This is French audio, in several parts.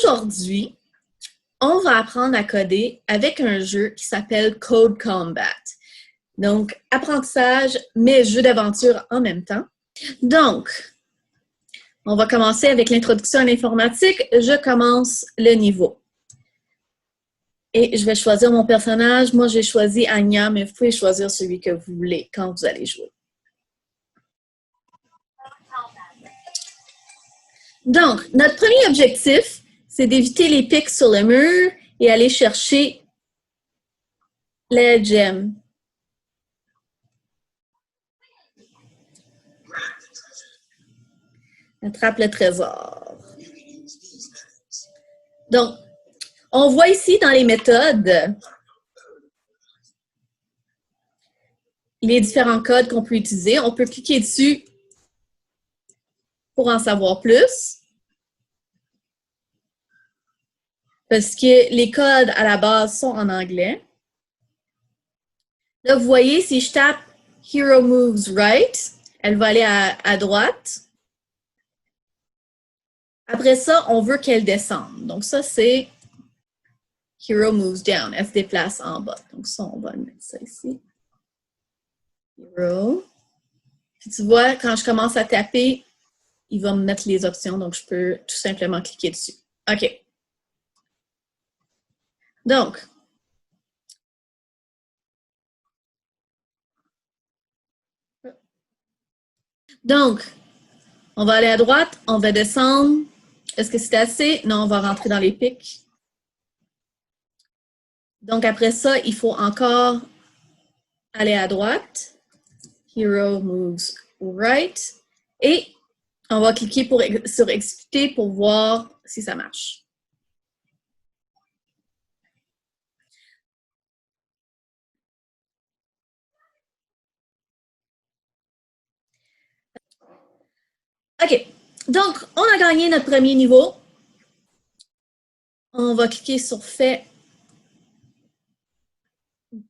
Aujourd'hui, on va apprendre à coder avec un jeu qui s'appelle Code Combat. Donc, apprentissage, mais jeu d'aventure en même temps. Donc, on va commencer avec l'introduction à l'informatique. Je commence le niveau. Et je vais choisir mon personnage. Moi, j'ai choisi Anya, mais vous pouvez choisir celui que vous voulez quand vous allez jouer. Donc, notre premier objectif, c'est d'éviter les pics sur le mur et aller chercher les gemmes. Attrape le trésor. Donc, on voit ici dans les méthodes les différents codes qu'on peut utiliser. On peut cliquer dessus pour en savoir plus. Parce que les codes à la base sont en anglais. Là, vous voyez, si je tape Hero moves right, elle va aller à droite. Après ça, on veut qu'elle descende. Donc ça, c'est Hero moves down. Elle se déplace en bas. Donc ça, on va mettre ça ici. Hero. Puis tu vois, quand je commence à taper, il va me mettre les options. Donc je peux tout simplement cliquer dessus. OK. Donc, on va aller à droite, on va descendre. Est-ce que c'est assez? Non, on va rentrer dans les pics. Donc, après ça, il faut encore aller à droite. Hero moves right. Et on va cliquer sur exécuter pour voir si ça marche. OK. Donc, on a gagné notre premier niveau. On va cliquer sur fait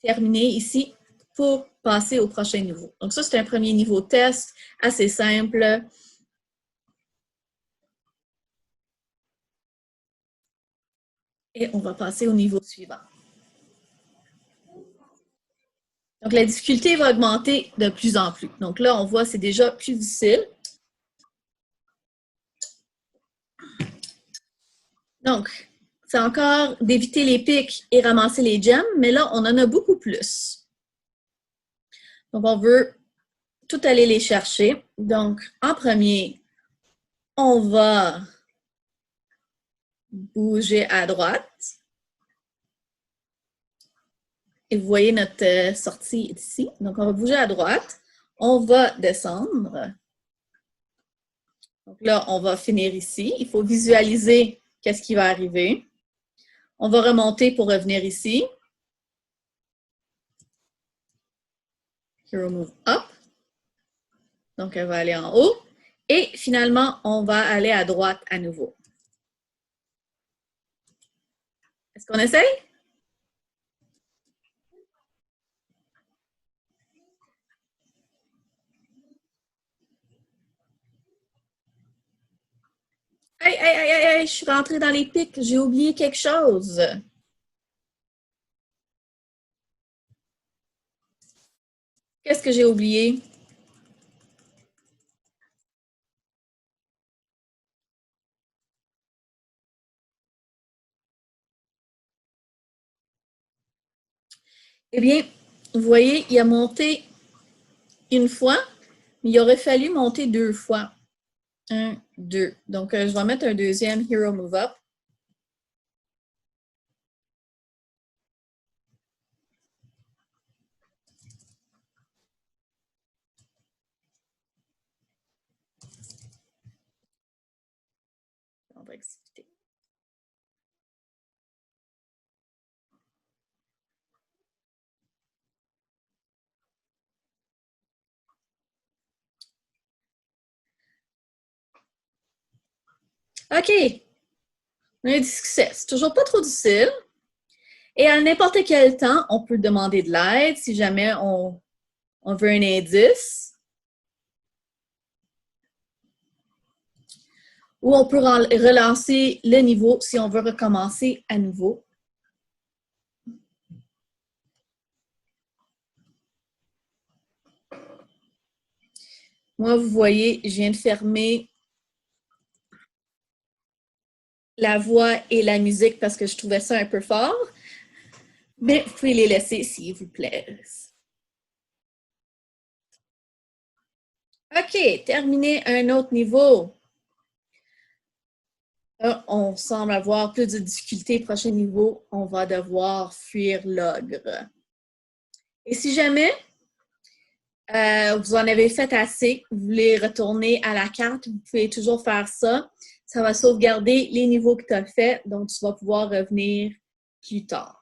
terminer ici pour passer au prochain niveau. Donc, ça, c'est un premier niveau test assez simple. Et on va passer au niveau suivant. Donc, la difficulté va augmenter de plus en plus. Donc là, on voit que c'est déjà plus difficile. Donc, c'est encore d'éviter les pics et ramasser les gemmes, mais là, on en a beaucoup plus. Donc, on veut tout aller les chercher. Donc, en premier, on va bouger à droite. Et vous voyez notre sortie ici. Donc, on va bouger à droite. On va descendre. Donc là, on va finir ici. Il faut visualiser qu'est-ce qui va arriver. On va remonter pour revenir ici. Hero move up. Donc, elle va aller en haut. Et finalement, on va aller à droite à nouveau. Est-ce qu'on essaye? Hey, hey, hey, hey, hey, je suis rentrée dans les pics. J'ai oublié quelque chose. Qu'est-ce que j'ai oublié? Eh bien, vous voyez, il a monté une fois, mais il aurait fallu monter deux fois. 1, 2. Donc, je vais mettre un deuxième Hero Move Up. On va exécuter. OK. On a du succès. C'est toujours pas trop difficile. Et à n'importe quel temps, on peut demander de l'aide si jamais on veut un indice. ou on peut relancer le niveau si on veut recommencer à nouveau. Moi, vous voyez, je viens de fermer la voix et la musique parce que je trouvais ça un peu fort. Mais vous pouvez les laisser s'il vous plaît. OK, terminé un autre niveau. Là, on semble avoir plus de difficultés. Prochain niveau, on va devoir fuir l'ogre. Et si jamais vous en avez fait assez, vous voulez retourner à la carte, vous pouvez toujours faire ça. Ça va sauvegarder les niveaux que tu as faits, donc tu vas pouvoir revenir plus tard.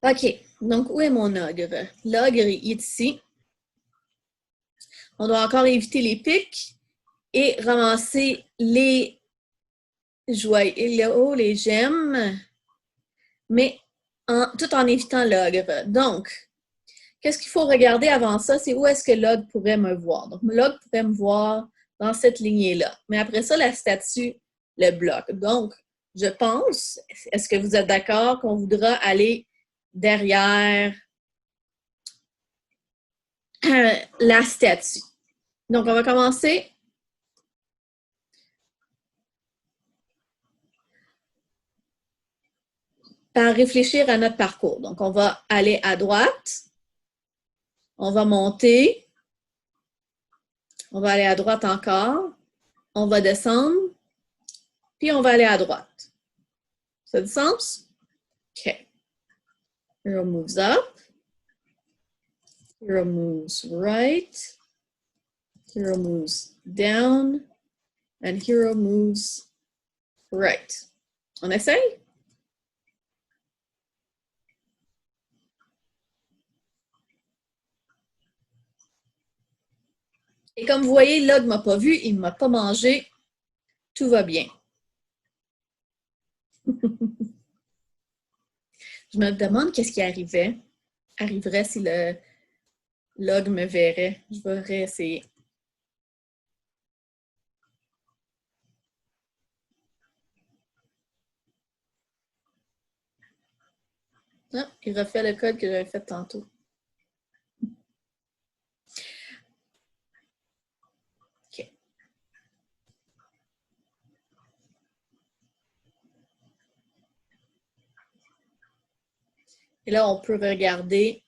OK, donc où est mon ogre? L'ogre est ici. On doit encore éviter les pics et ramasser les joyaux, les gemmes, mais tout en évitant l'ogre. Donc, qu'est-ce qu'il faut regarder avant ça? C'est où est-ce que l'ogre pourrait me voir. Donc, l'ogre pourrait me voir dans cette lignée-là. Mais après ça, la statue le bloque. Donc, je pense, est-ce que vous êtes d'accord qu'on voudra aller derrière la statue? Donc, on va commencer par réfléchir à notre parcours. Donc, on va aller à droite, on va monter, on va aller à droite encore, on va descendre, puis on va aller à droite. Ça a du sens? OK. Hero moves up. Hero moves right. Hero moves down. And hero moves right. On essaye? Et comme vous voyez, l'ogre ne m'a pas vu, il ne m'a pas mangé. Tout va bien. Je me demande qu'est-ce qui arriverait si l'ogre me verrait. Je vais réessayer. Ah, il refait le code que j'avais fait tantôt. OK. Et là, on peut regarder.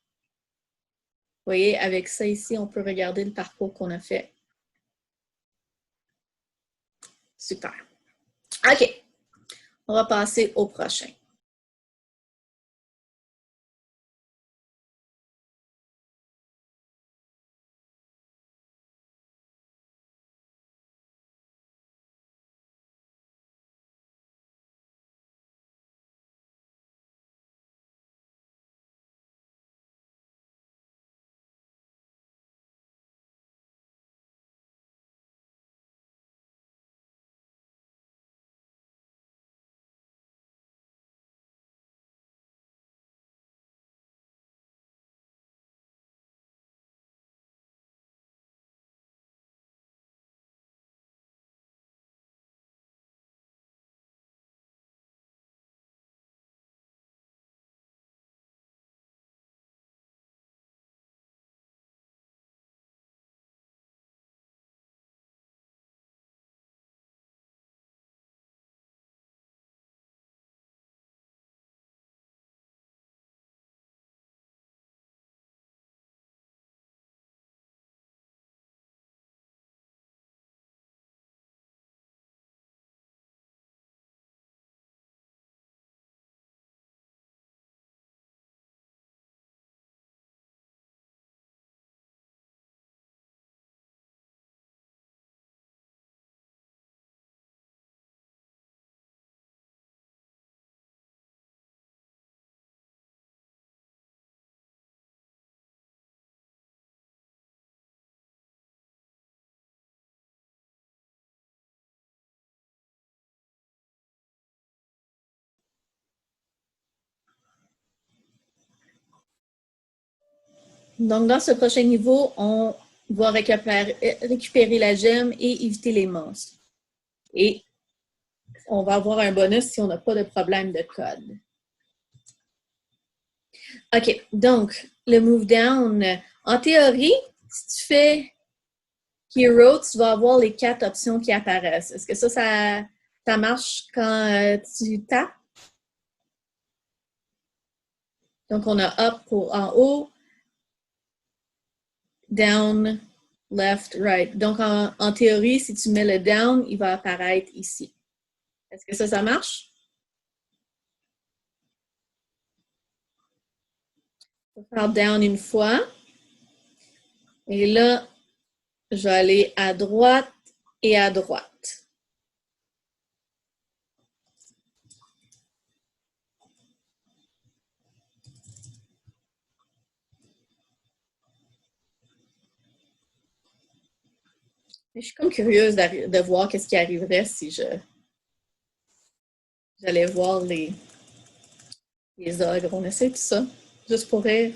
Vous voyez, avec ça ici, on peut regarder le parcours qu'on a fait. Super. OK. On va passer au prochain. Donc, dans ce prochain niveau, on va récupérer la gemme et éviter les monstres. Et on va avoir un bonus si on n'a pas de problème de code. OK, donc, le move down, en théorie, si tu fais Hero, tu vas avoir les 4 options qui apparaissent. Est-ce que ça marche quand tu tapes? Donc, on a up pour en haut, down, left, right. Donc, en théorie, si tu mets le down, il va apparaître ici. Est-ce que ça marche? Je vais faire down une fois. Et là, je vais aller à droite et à droite. Je suis comme curieuse de voir qu'est-ce qui arriverait si j'allais voir les ogres. On essaie tout ça, juste pour rire.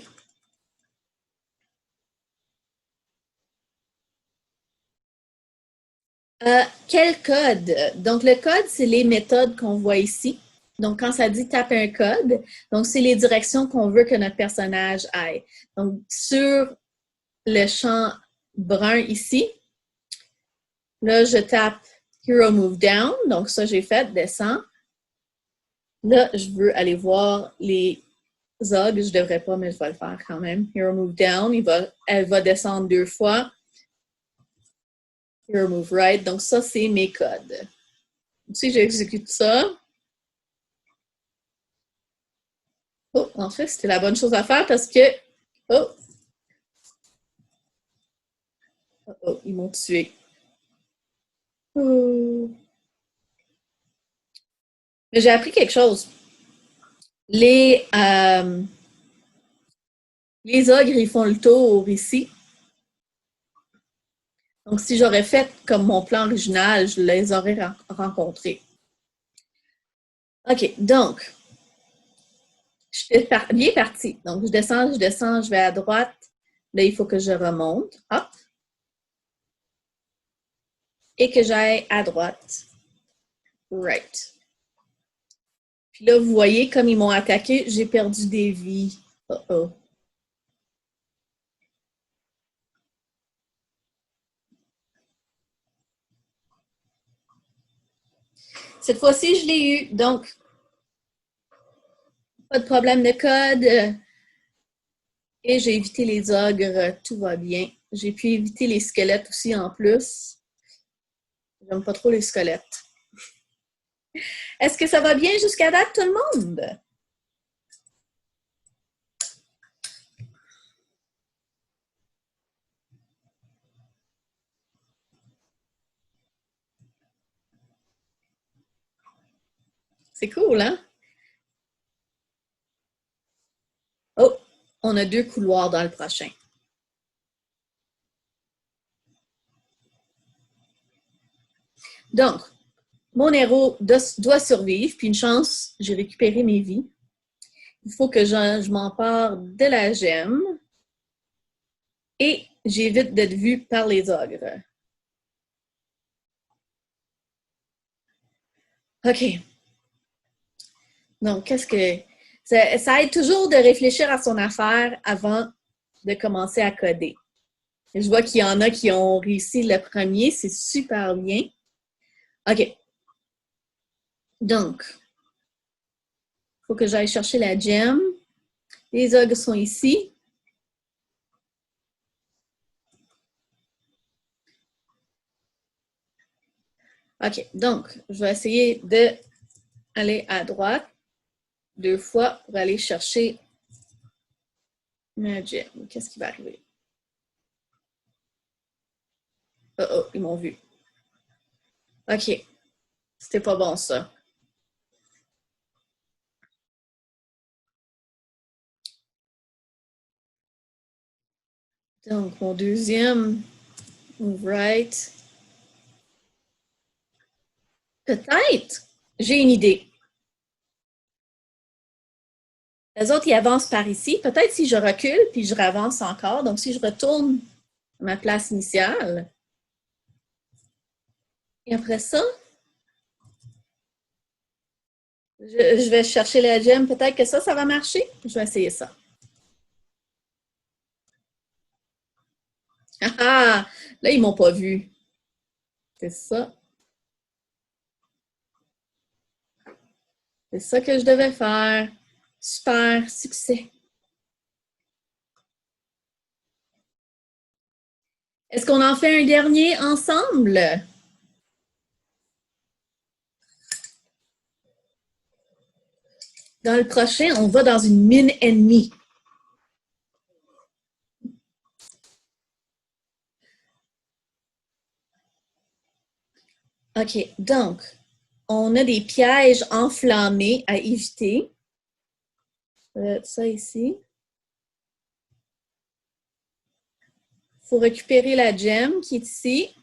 Quel code? Donc, le code, c'est les méthodes qu'on voit ici. Donc, quand ça dit tape un code, donc c'est les directions qu'on veut que notre personnage aille. Donc, sur le champ brun ici, là, je tape Hero Move Down. Donc, ça, j'ai fait, descend. Là, je veux aller voir les ogres. Je ne devrais pas, mais je vais le faire quand même. Hero Move Down, elle va descendre 2 fois. Hero Move Right. Donc, ça, c'est mes codes. Si j'exécute ça, oh, en fait, c'était la bonne chose à faire parce que, oh, oh, ils m'ont tué. Oh. Mais j'ai appris quelque chose. Les, euh, les ogres, ils font le tour ici. Donc, si j'aurais fait comme mon plan original, je les aurais rencontrés. OK, donc, je suis bien partie. Donc, je descends, je vais à droite. Là, il faut que je remonte. Hop. Et que j'aille à droite. Right. Puis là, vous voyez, comme ils m'ont attaqué, j'ai perdu des vies. Oh. Cette fois-ci, je l'ai eu. Donc, pas de problème de code. Et j'ai évité les ogres. Tout va bien. J'ai pu éviter les squelettes aussi en plus. J'aime pas trop les squelettes. Est-ce que ça va bien jusqu'à date, tout le monde? C'est cool, hein? Oh, on a 2 couloirs dans le prochain. Donc, mon héros doit survivre, puis une chance, j'ai récupéré mes vies. Il faut que je m'empare de la gemme et j'évite d'être vu par les ogres. OK. Donc, qu'est-ce que... Ça aide toujours de réfléchir à son affaire avant de commencer à coder. Je vois qu'il y en a qui ont réussi le premier, c'est super bien. OK. Donc, il faut que j'aille chercher la gemme. Les ogres sont ici. OK. Donc, je vais essayer d'aller à droite 2 fois pour aller chercher ma gemme. Qu'est-ce qui va arriver? Oh, ils m'ont vu. OK. C'était pas bon, ça. Donc, mon deuxième move right. Peut-être. J'ai une idée. Les autres, ils avancent par ici. Peut-être si je recule, puis je avance encore. Donc, si je retourne à ma place initiale, et après ça, je vais chercher la gemme. Peut-être que ça va marcher. Je vais essayer ça. Ah! Là, ils ne m'ont pas vu. C'est ça. C'est ça que je devais faire. Super, succès. Est-ce qu'on en fait un dernier ensemble? Dans le prochain, on va dans une mine ennemie. OK, donc, on a des pièges enflammés à éviter. Ça ici. Il faut récupérer la gemme qui est ici.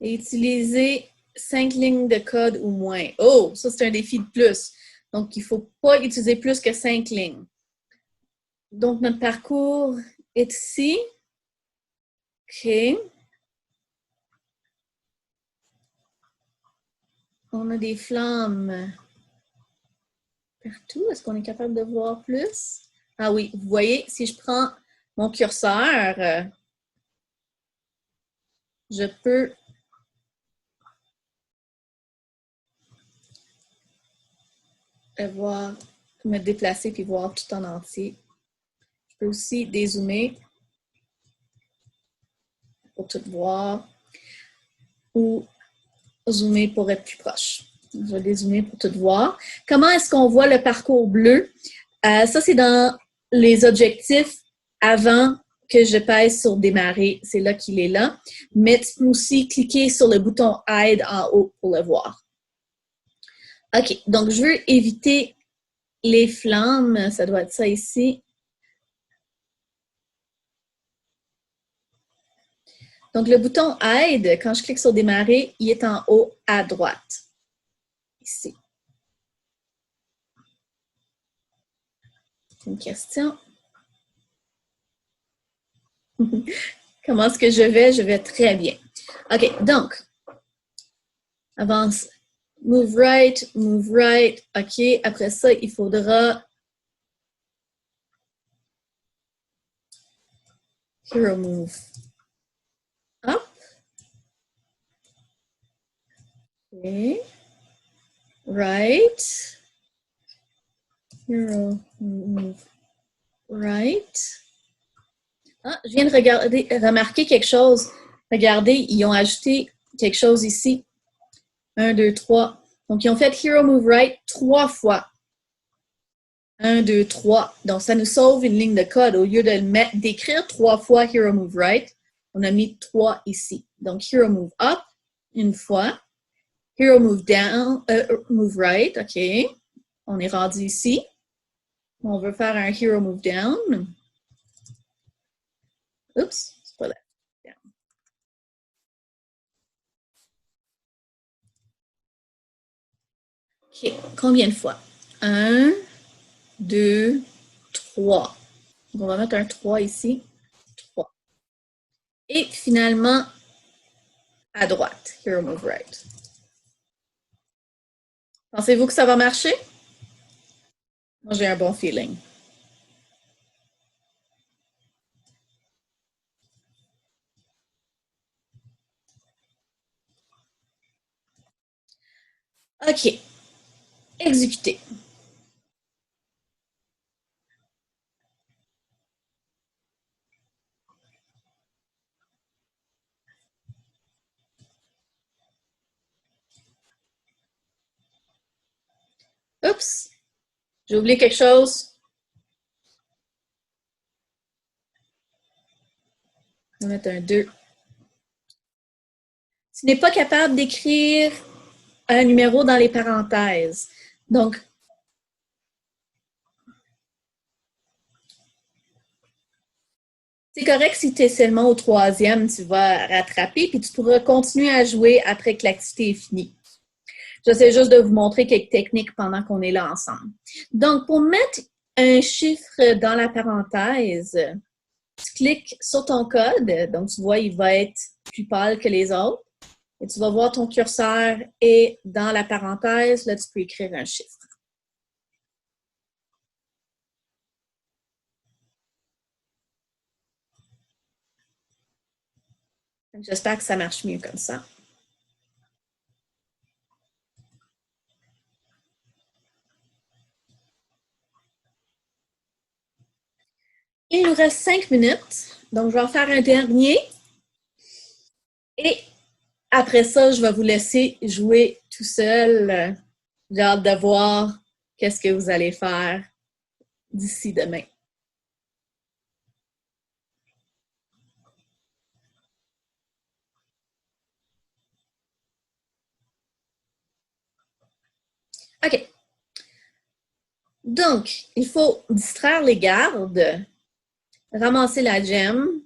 Et utiliser 5 lignes de code ou moins. Oh, ça c'est un défi de plus. Donc, il ne faut pas utiliser plus que 5 lignes. Donc, notre parcours est ici. OK. On a des flammes partout. Est-ce qu'on est capable de voir plus? Ah oui, vous voyez, si je prends mon curseur, je peux voir, me déplacer puis voir tout en entier. Je peux aussi dézoomer pour tout voir ou zoomer pour être plus proche. Je vais dézoomer pour tout voir. Comment est-ce qu'on voit le parcours bleu? Ça, c'est dans les objectifs avant que je pèse sur démarrer. C'est là qu'il est là. Mais tu peux aussi cliquer sur le bouton aide en haut pour le voir. OK, donc je veux éviter les flammes. Ça doit être ça ici. Donc, le bouton aide, quand je clique sur démarrer, il est en haut à droite. Ici. Une question. Comment est-ce que je vais? Je vais très bien. OK, donc, avance. Move right, move right. OK, après ça, il faudra hero move. Hop. OK. Right. Hero move. Right. Ah, je viens de remarquer quelque chose. Regardez, ils ont ajouté quelque chose ici. 1, 2, 3. Donc, ils ont fait Hero Move Right 3 fois. 1, 2, 3. Donc, ça nous sauve une ligne de code. Au lieu d'écrire 3 fois Hero Move Right, on a mis 3 ici. Donc, Hero Move Up, une fois. Hero Move Down, Move Right, OK. On est rendu ici. On veut faire un Hero Move Down. Oups, c'est pas là. OK, combien de fois? 1, 2, 3. Donc, on va mettre un 3 ici. 3. Et finalement, à droite, Hero Move Right. Pensez-vous que ça va marcher? Moi, j'ai un bon feeling. OK. Exécuter. Oups. J'ai oublié quelque chose. On va mettre un 2. Tu n'es pas capable d'écrire un numéro dans les parenthèses. Donc, c'est correct si tu es seulement au 3e, tu vas rattraper, puis tu pourras continuer à jouer après que l'activité est finie. J'essaie juste de vous montrer quelques techniques pendant qu'on est là ensemble. Donc, pour mettre un chiffre dans la parenthèse, tu cliques sur ton code. Donc, tu vois, il va être plus pâle que les autres. Et tu vas voir ton curseur et dans la parenthèse, là, tu peux écrire un chiffre. J'espère que ça marche mieux comme ça. Il nous reste 5 minutes, donc je vais en faire un dernier. Et après ça, je vais vous laisser jouer tout seul. J'ai hâte de voir qu'est-ce que vous allez faire d'ici demain. OK. Donc, il faut distraire les gardes, ramasser la gemme.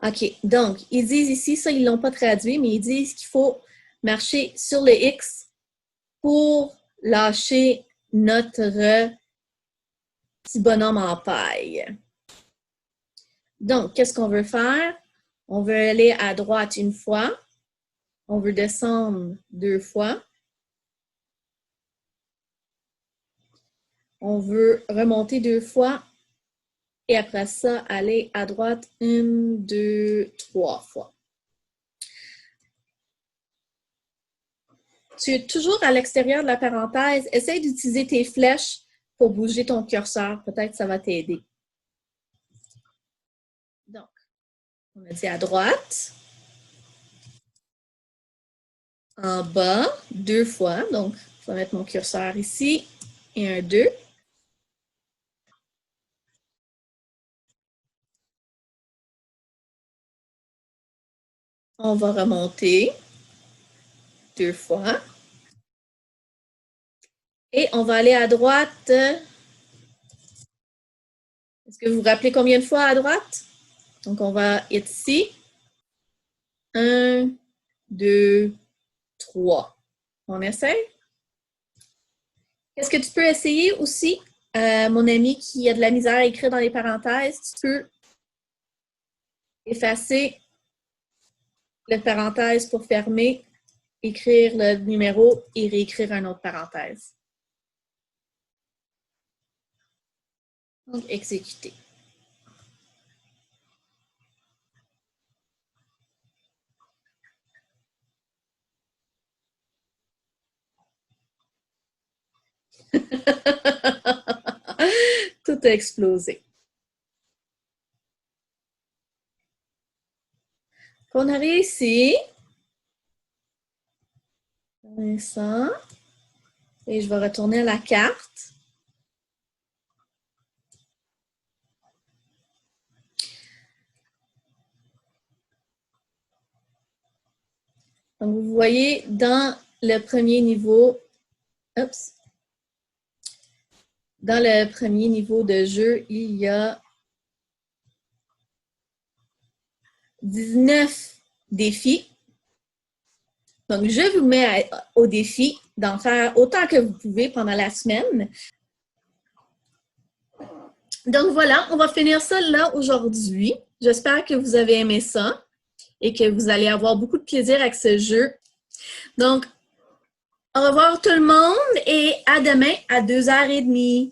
OK. Donc, ils disent ici, ça, ils ne l'ont pas traduit, mais ils disent qu'il faut marcher sur le X pour lâcher notre petit bonhomme en paille. Donc, qu'est-ce qu'on veut faire? On veut aller à droite une fois. On veut descendre 2 fois. On veut remonter 2 fois. Et après ça, aller à droite 1, 2, 3 fois. Tu es toujours à l'extérieur de la parenthèse. Essaye d'utiliser tes flèches pour bouger ton curseur. Peut-être que ça va t'aider. Donc, on a dit à droite. En bas, 2 fois. Donc, je vais mettre mon curseur ici. Et un 2. On va remonter 2 fois. Et on va aller à droite. Est-ce que vous vous rappelez combien de fois à droite? Donc, on va être ici. 1, 2, 3. On essaie? Est-ce que tu peux essayer aussi, mon ami qui a de la misère à écrire dans les parenthèses, tu peux effacer la parenthèse pour fermer, écrire le numéro et réécrire une autre parenthèse. Donc, exécuter. Tout a explosé. On a réussi. Ça. Et je vais retourner à la carte. Donc, vous voyez, dans le premier niveau, dans le premier niveau de jeu, il y a 19 défis. Donc, je vous mets au défi d'en faire autant que vous pouvez pendant la semaine. Donc, voilà, on va finir ça là aujourd'hui. J'espère que vous avez aimé ça et que vous allez avoir beaucoup de plaisir avec ce jeu. Donc, au revoir tout le monde et à demain à 2h30.